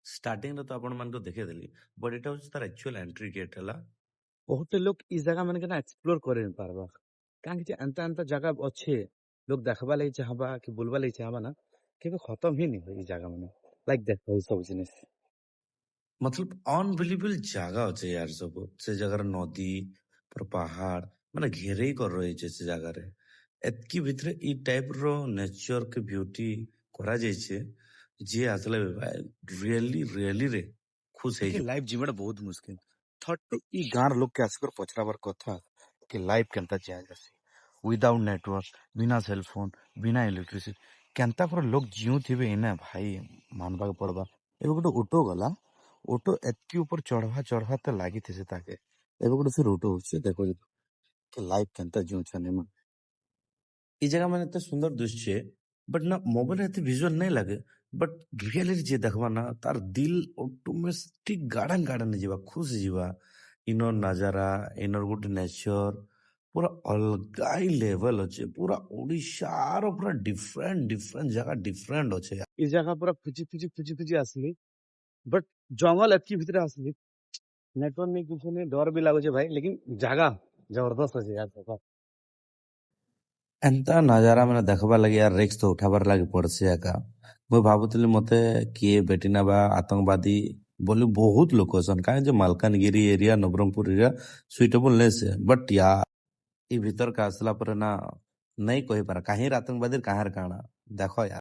ଷ୍ଟାର୍ଟିଂରେ ତ ଆପଣମାନଙ୍କୁ ଦେଖେଇଦେଲି, ବଟ୍ ଏଇଟା ହଉଛି ତାର ଆକ୍ଚୁଆଲ ଏଣ୍ଟ୍ରି ଗେଟ୍ ହେଲା। ବହୁତ ଲୋକ ଇ ଜାଗା ମାନକେ ନା ଏକ୍ସପ୍ଲୋର କରି ନି ପାରବା, କାହିଁକି ଯେ ଏନ୍ତା ଏନ୍ତା ଜାଗା ଅଛେ ଲୋକ ଦେଖବା ଲାଗି ଚାହବା କି ବୁଲବା ଲାଗି ଚାହବା ନା, କେବେ ଖତମ ହିଁ ନି ହୁଏ ଇ ଜାଗା ମାନେ। ଲାଇକ୍ ଦେଖ ଏଇ ସବୁ ଜିନିଷ ମତଲବ ଅନବିଲିଭେବଲ ଜାଗା ଅଛେ ୟାର ସବୁ। ସେ ଜାଗାର ନଦୀ ପୁରା ପାହାଡ ମାନେ ଘେରେଇ କରି ରହିଛେ ସେ ଜାଗାରେ। ଏତ୍କି ଭିତରେ ଇ ଟାଇପର ନେଚର କି ବ୍ୟୁଟି କରାଯାଇଛେ, ଯିଏ ଆସିଲେ ରିଏଲି ରିଏଲିରେ ଖୁସ कि ହେଇଯିବ। लाइफ जीवन बहुत मुश्किल थर्ड ई गांर लोग के आसकर पचरावर कथा कि लाइफ केनता जाय जैसे विदाउट नेटवर्क बिना सेल फोन बिना इलेक्ट्रिसिटी केनता पर लोग जीव थिबे इना भाई मानबा पड़बा। एगो गोटे ऑटो गला, ऑटो एतकी ऊपर चढ़वा चढ़वा तो लागी थे से ताके एगो गोटे फिर ऑटो होचे देखो कि लाइफ केनता जीव छने मन। এই ଜାଗା ମାନେ ଏତେ ସୁନ୍ଦର ଦିଶୁଛେ, ବଟ୍ ନା ମୋବାଇଲ ଏତେ ଭିଜୁଆଲ ନାଇଁ ଲାଗେ, ବଟ୍ ରିଆଲିଟି ଯିଏ ଦେଖବା ନା ତାର ଦିଲ ଅଟୋମେଟିକ ଗାର୍ଡେନ ଗାର୍ଡେନ ଯିବା, ଖୁସ ଯିବା। ଇନର ନଜାରା, ଇନର ଗୋଟେ ନେଚର ପୁରା ଅଲଗା ହି ଲେଭେଲ ଅଛେ। ପୁରା ଓଡିଶାର ପୁରା ଡିଫରେଣ୍ଟ ଡିଫରେଣ୍ଟ ଜାଗା ଡିଫରେଣ୍ଟ ଅଛେ। इस जगह पूरा खुजी खुजी खुजी खुजी असली बट जंगल एतकी भीतर असली नेटवर्क नहीं कुछ नहीं डर भी लागो भाई, लेकिन जगह जबरदस्त है यार सफा। ଏନ୍ତା ନଜାରା ମାନେ ଦେଖବାର ଲାଗି ୟାର ରିକ୍ସ ତ ଉଠାବାର ଲାଗି ପଡସି ଏକା। ମୁଁ ଭାବୁଥିଲି ମତେ କିଏ ବେଟି ନେବା ଆତଙ୍କବାଦୀ ବୋଲି ବହୁତ ଲୋକ ଅଛନ୍, କାହିଁ ଯେ Malkangiri area Nabarangpur area suitable ନାଇଁ ସେ। ବଟ୍ ୟା ଇ ଭିତରକୁ ଆସିଲା ପରେ ନା ନାଇଁ କହିପାର କାହିଁର ଆତଙ୍କବାଦୀ କାହାର କାଣା ଦେଖ ୟାର।